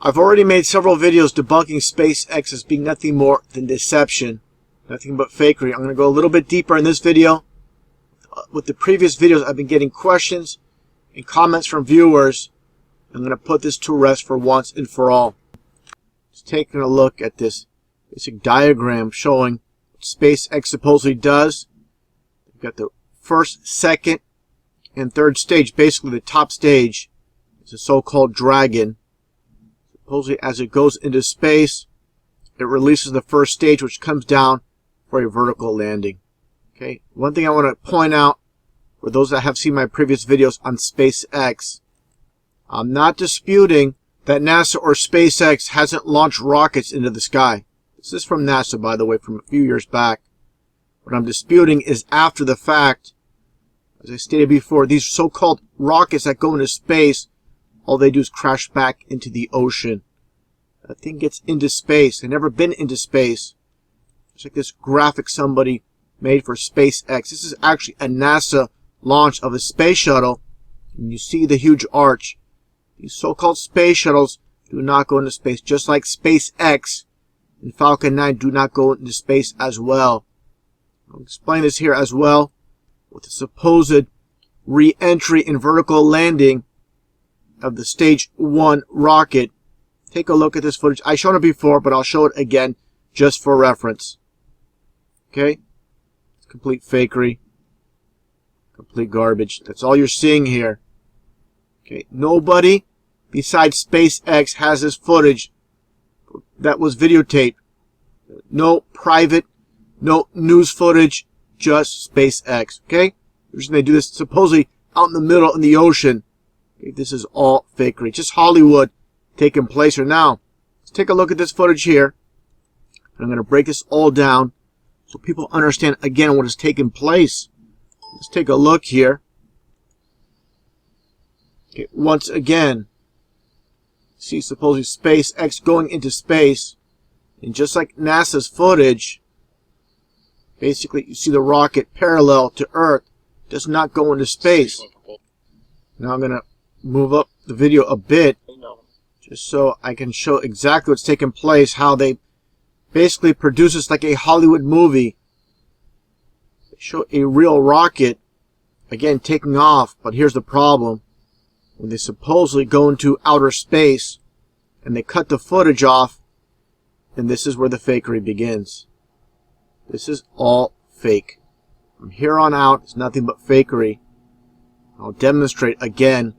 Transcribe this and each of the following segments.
I've already made several videos debunking SpaceX as being nothing more than deception, nothing but fakery. I'm going to go a little bit deeper in this video. With the previous videos, I've been getting questions and comments from viewers. I'm going to put this to rest for once and for all. Just taking a look at this basic diagram showing what SpaceX supposedly does. We've got the first, second, and third stage. Basically, the top stage is a so-called Dragon. Supposedly, as it goes into space, it releases the first stage, which comes down for a vertical landing. Okay. One thing I want to point out for those that have seen my previous videos on SpaceX, I'm not disputing that NASA or SpaceX hasn't launched rockets into the sky. This is from NASA, by the way, from a few years back. What I'm disputing is after the fact. As I stated before, these so-called rockets that go into space, all they do is crash back into the ocean. That thing gets into space. They've never been into space. It's like this graphic somebody made for SpaceX. This is actually a NASA launch of a space shuttle. And you see the huge arch. These so-called space shuttles do not go into space, just like SpaceX and Falcon 9 do not go into space as well. I'll explain this here as well with the supposed re-entry and vertical landing of the Stage 1 rocket. Take a look at this footage. I've shown it before, but I'll show it again just for reference. Okay? It's complete fakery. Complete garbage. That's all you're seeing here. Okay? Nobody besides SpaceX has this footage that was videotaped. No private, no news footage, just SpaceX. Okay? The reason they do this supposedly out in the middle in the ocean. This is all fakery. Just Hollywood taking place here. Now, let's take a look at this footage here. I'm going to break this all down so people understand again what is taking place. Let's take a look here. Okay, once again, see supposedly SpaceX going into space. And just like NASA's footage, basically you see the rocket parallel to Earth. Does not go into space. Now I'm going to move up the video a bit just so I can show exactly what's taking place, how they basically produce this like a Hollywood movie. They show a real rocket again taking off, but here's the problem. When they supposedly go into outer space and they cut the footage off, and this is where the fakery begins. This is all fake. From here on out, it's nothing but fakery. I'll demonstrate again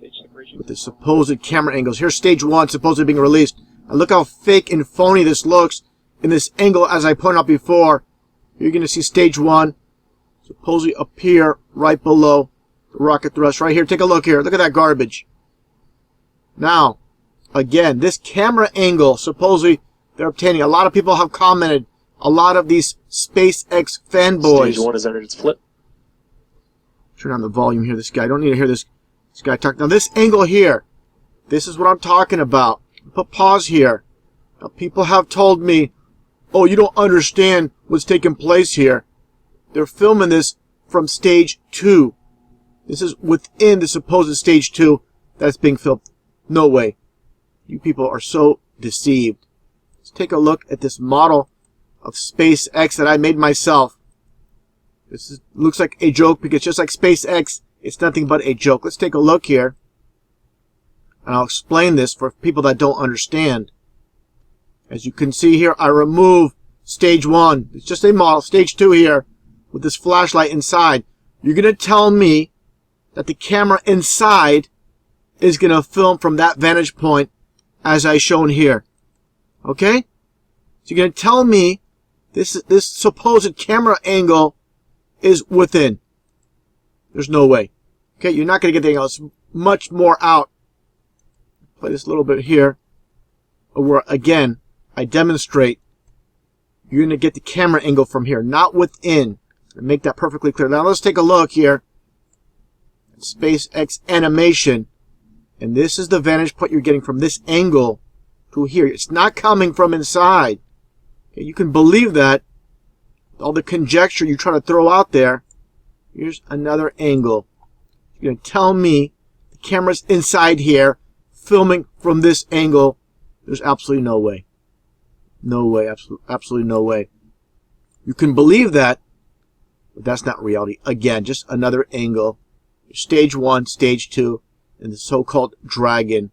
with the supposed camera angles. Here's Stage 1 supposedly being released. And look how fake and phony this looks in this angle as I pointed out before. You're going to see Stage 1 supposedly appear right below the rocket thrust. Right here. Take a look here. Look at that garbage. Now, again, this camera angle supposedly they're obtaining. A lot of people have commented. A lot of these SpaceX fanboys. Stage 1 is under its flip. Turn on the volume here. This guy. I don't need to hear this guy talk. Now this angle here. This is what I'm talking about. Put pause here. Now people have told me, oh, you don't understand what's taking place here. They're filming this from Stage 2. This is within the supposed Stage 2 that's being filmed. No way. You people are so deceived. Let's take a look at this model of SpaceX that I made myself. Looks like a joke because just like SpaceX, it's nothing but a joke. Let's take a look here. And I'll explain this for people that don't understand. As you can see here, I remove Stage 1. It's just a model. Stage 2 here with this flashlight inside. You're going to tell me that the camera inside is going to film from that vantage point as I shown here. Okay? So you're going to tell me this supposed camera angle is within. There's no way. Okay, you're not going to get the angle. It's much more out. Play this a little bit here. Where, again, I demonstrate you're going to get the camera angle from here, not within. And make that perfectly clear. Now let's take a look here at SpaceX animation. And this is the vantage point you're getting from this angle to here. It's not coming from inside. Okay, you can believe that. All the conjecture you try to throw out there. Here's another angle. You're going to tell me the camera's inside here, filming from this angle There's absolutely no way. No way. Absolutely no way. You can believe that, but that's not reality. Again, just another angle. Stage 1, Stage 2, and the so-called Dragon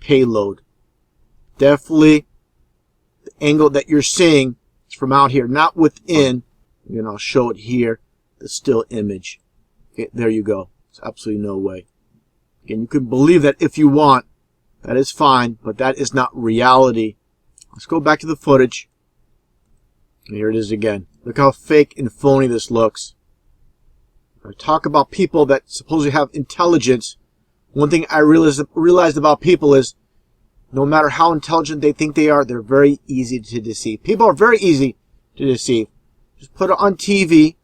payload. Definitely the angle that you're seeing is from out here, not within. And I'll show it here, the still image. Okay, there you go. It's absolutely no way. Again, you can believe that if you want. That is fine, but that is not reality. Let's go back to the footage. And here it is again. Look how fake and phony this looks. I talk about people that supposedly have intelligence. One thing I realized about people is no matter how intelligent they think they are, they're very easy to deceive. People are very easy to deceive. Just put it on TV.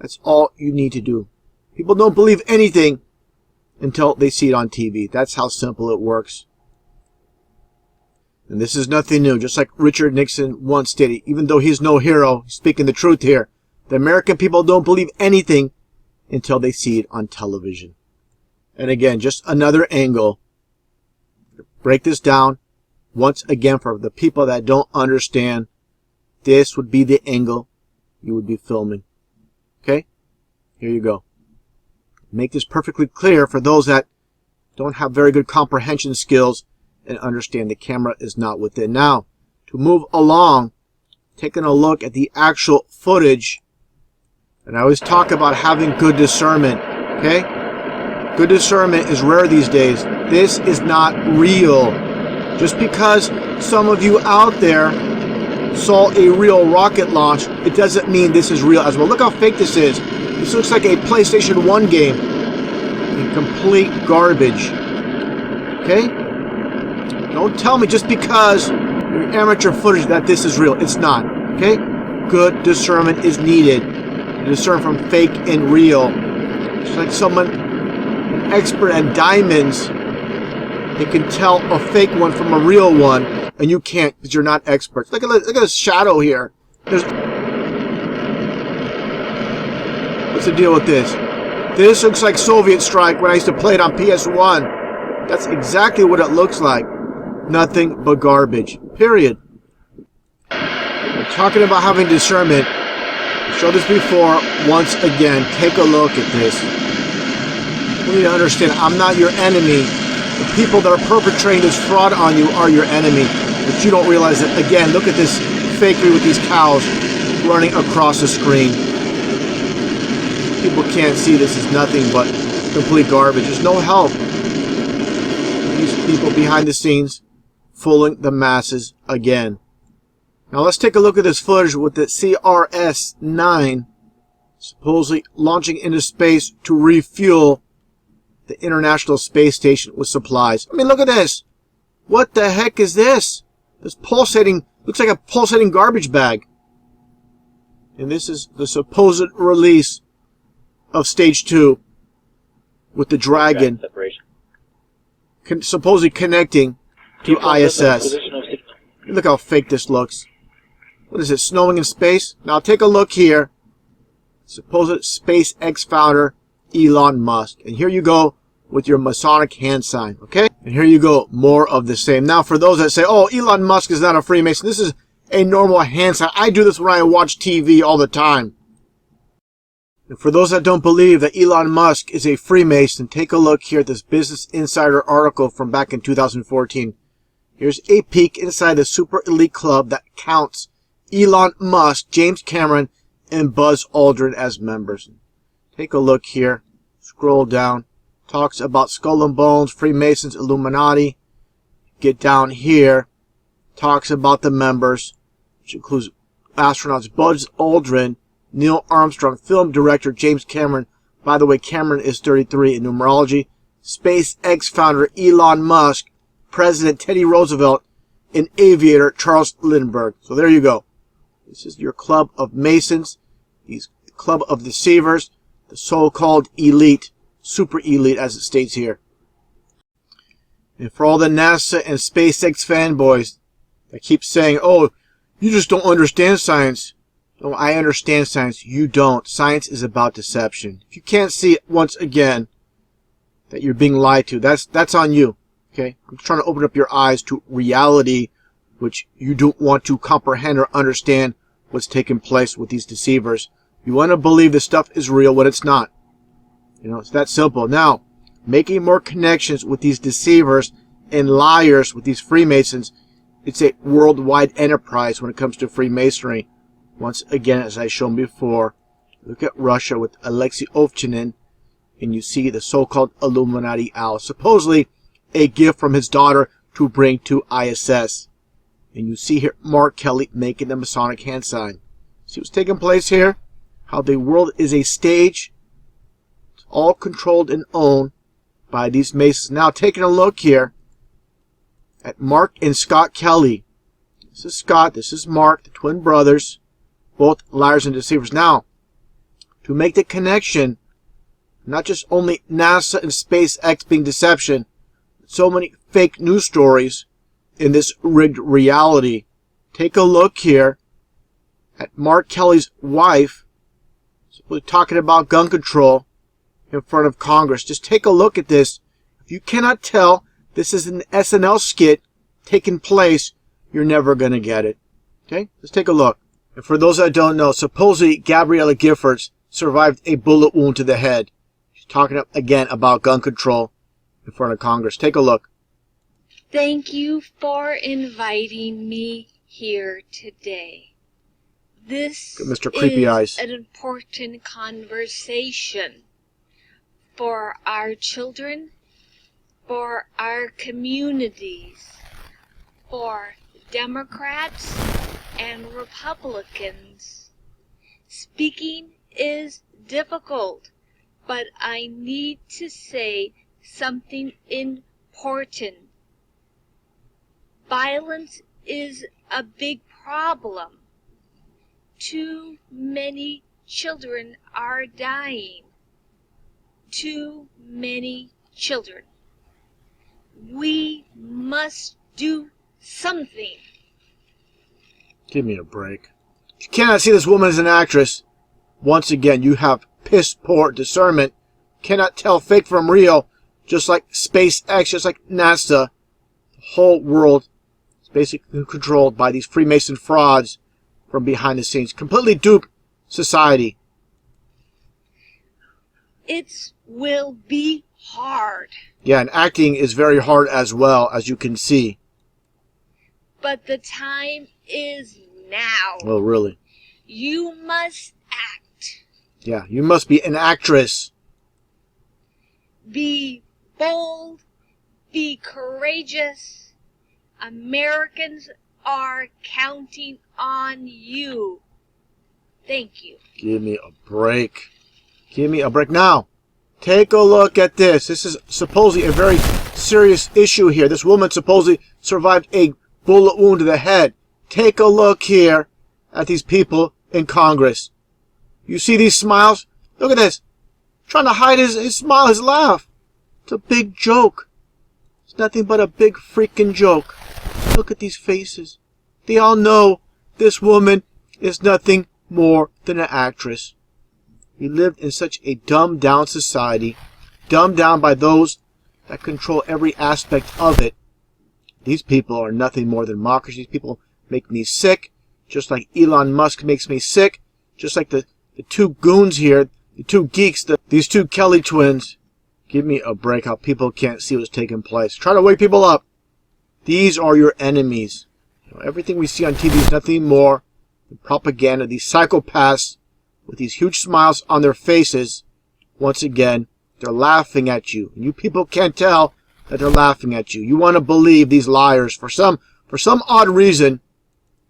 That's all you need to do. People don't believe anything until they see it on TV. That's how simple it works. And this is nothing new. Just like Richard Nixon once stated, even though he's no hero, he's speaking the truth here. The American people don't believe anything until they see it on television. And again, just another angle. Break this down once again for the people that don't understand. This would be the angle you would be filming. Okay? Here you go. Make this perfectly clear for those that don't have very good comprehension skills and understand the camera is not within. Now, to move along, taking a look at the actual footage, and I always talk about having good discernment, okay? Good discernment is rare these days. This is not real. Just because some of you out there saw a real rocket launch, it doesn't mean this is real as well. Look how fake this is. This looks like a PlayStation 1 game. In complete garbage. Okay? Don't tell me just because you're amateur footage that this is real. It's not. Okay? Good discernment is needed to discern from fake and real. It's like someone, an expert at diamonds, they can tell a fake one from a real one, and you can't because you're not experts. Look at this shadow here. What's the deal with this? This looks like Soviet Strike when I used to play it on PS1. That's exactly what it looks like. Nothing but garbage. Period. We're talking about having discernment. I showed this before. Once again, take a look at this. You need to understand, I'm not your enemy. The people that are perpetrating this fraud on you are your enemy. But you don't realize that. Again, look at this fakery with these cows running across the screen. People can't see this is nothing but complete garbage. There's no help. These people behind the scenes fooling the masses again. Now let's take a look at this footage with the CRS-9 supposedly launching into space to refuel the International Space Station with supplies. I mean, look at this. What the heck is this? This pulsating, looks like a pulsating garbage bag. And this is the supposed release of Stage 2 with the Dragon supposedly connecting to ISS. Look how fake this looks. What is it, snowing in space? Now take a look here. Supposed SpaceX founder Elon Musk. And here you go with your Masonic hand sign, okay? And here you go, more of the same. Now for those that say, oh, Elon Musk is not a Freemason, this is a normal hand sign. I do this when I watch TV all the time. And for those that don't believe that Elon Musk is a Freemason, take a look here at this Business Insider article from back in 2014. Here's a peek inside the super elite club that counts Elon Musk, James Cameron, and Buzz Aldrin as members. Take a look here. Scroll down. Talks about Skull and Bones, Freemasons, Illuminati. Get down here. Talks about the members, which includes astronauts Buzz Aldrin, Neil Armstrong, film director James Cameron. By the way, Cameron is 33 in numerology. SpaceX founder Elon Musk, President Teddy Roosevelt, and aviator Charles Lindbergh. So there you go. This is your club of Masons, these club of deceivers, the so-called elite, super elite as it states here. And for all the NASA and SpaceX fanboys that keep saying, oh, you just don't understand science. No, I understand science. You don't. Science is about deception. If you can't see it once again that you're being lied to, that's on you. Okay? Okay? I'm trying to open up your eyes to reality, which you don't want to comprehend or understand what's taking place with these deceivers. You want to believe this stuff is real when it's not. You know, it's that simple. Now, making more connections with these deceivers and liars, with these Freemasons, it's a worldwide enterprise when it comes to Freemasonry. Once again, as I've shown before, look at Russia with Alexei Ovchinin, and you see the so-called Illuminati owl, supposedly a gift from his daughter to bring to ISS. And you see here Mark Kelly making the Masonic hand sign. See what's taking place here? How the world is a stage. It's all controlled and owned by these Masons. Now, taking a look here at Mark and Scott Kelly. This is Scott, this is Mark, the twin brothers, both liars and deceivers. Now, to make the connection, not just only NASA and SpaceX being deception, so many fake news stories in this rigged reality. Take a look here at Mark Kelly's wife talking about gun control in front of Congress. Just take a look at this. If you cannot tell this is an SNL skit taking place, you're never going to get it. Okay? Let's take a look. And for those that don't know, supposedly Gabriella Giffords survived a bullet wound to the head. She's talking again about gun control in front of Congress. Take a look. Thank you for inviting me here today. This Mr. Creepy Eyes. An important conversation for our children, for our communities, for Democrats and Republicans. Speaking is difficult, but I need to say something important. Violence is a big problem. Too many children are dying. Too many children. We must do something. Give me a break. You cannot see this woman as an actress. Once again, you have piss poor discernment. Cannot tell fake from real. Just like SpaceX, just like NASA. The whole world is basically controlled by these Freemason frauds from behind the scenes. Completely dupe society. It will be hard. Yeah, and acting is very hard as well, as you can see. But the time is now. Oh, really? You must act. Yeah, you must be an actress. Be bold. Be courageous. Americans are counting on you. Thank you. Give me a break. Give me a break. Now, take a look at this. This is supposedly a very serious issue here. This woman supposedly survived a bullet wound to the head. Take a look here at these people in Congress. You see these smiles? Look at this. Trying to hide his smile, his laugh. It's a big joke. It's nothing but a big freaking joke. Look at these faces. They all know this woman is nothing more than an actress. We lived in such a dumbed down society, dumbed down by those that control every aspect of it. These people are nothing more than mockers. These people make me sick, just like Elon Musk makes me sick, just like the two goons here, the two geeks, these two Kelly twins. Give me a break how people can't see what's taking place. Try to wake people up. These are your enemies. You know, everything we see on TV is nothing more than propaganda. These psychopaths with these huge smiles on their faces, once again, they're laughing at you. And you people can't tell that they're laughing at you. You want to believe these liars. For some odd reason,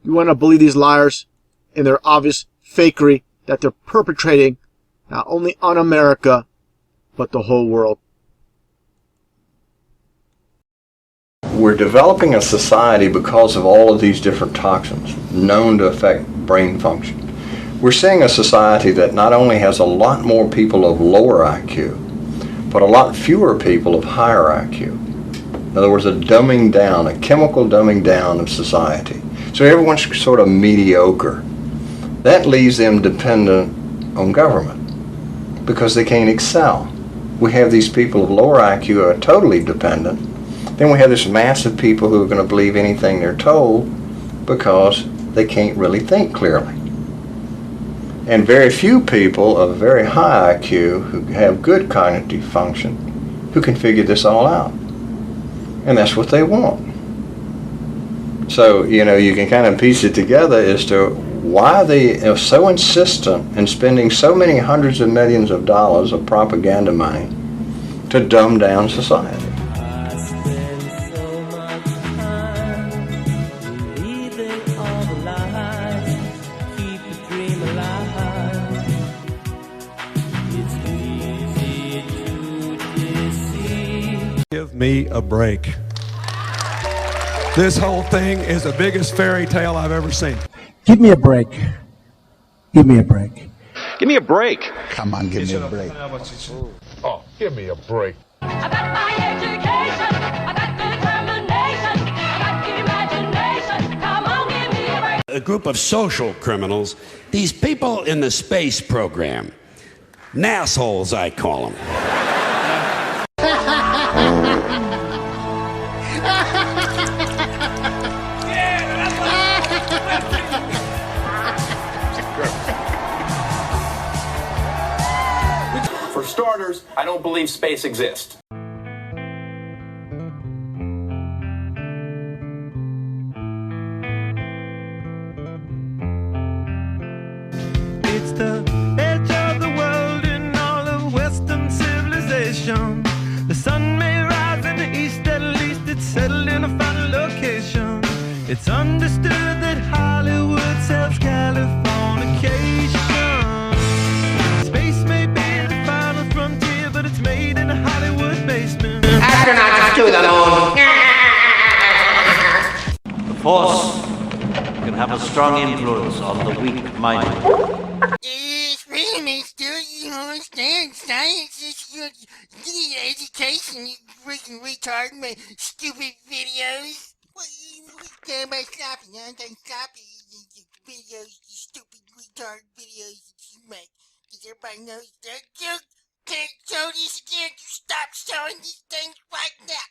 you want to believe these liars in their obvious fakery that they're perpetrating not only on America, but the whole world. We're developing a society because of all of these different toxins known to affect brain function. We're seeing a society that not only has a lot more people of lower IQ, but a lot fewer people of higher IQ. In other words, a dumbing down, a chemical dumbing down of society. So everyone's sort of mediocre. That leaves them dependent on government because they can't excel. We have these people of lower IQ who are totally dependent. Then we have this mass of people who are going to believe anything they're told because they can't really think clearly. And very few people of very high IQ who have good cognitive function who can figure this all out. And that's what they want. So, you know, you can kind of piece it together as to why they are so insistent in spending so many hundreds of millions of dollars of propaganda money to dumb down society. I spend so much time believing all the lies, keep the dream alive. It's easy to deceive. Give me a break. This whole thing is the biggest fairy tale I've ever seen. Give me a break. Give me a break. Give me a break. Come on, give me a break. Oh, give me a break. I got my education, I got determination, I got imagination. Come on, give me a break. A group of social criminals, these people in the space program. Nassholes, I call them. For starters, I don't believe space exists. It's the edge of the world in all of Western civilization. The sun may rise in the east, at least it's settled in a final location. It's understood that Hollywood sells Californication. Space may be the final frontier, but it's made in a Hollywood basement. Astronauts to the moon. The Force can have a strong influence on the weak-minded. It's really makes you understand science is good education, you freaking retard, my stupid videos. What you care about sloppy? I'm done sloppy videos, you stupid retard videos that you make. Because everybody knows that you can't show this again. You stop showing these things right now.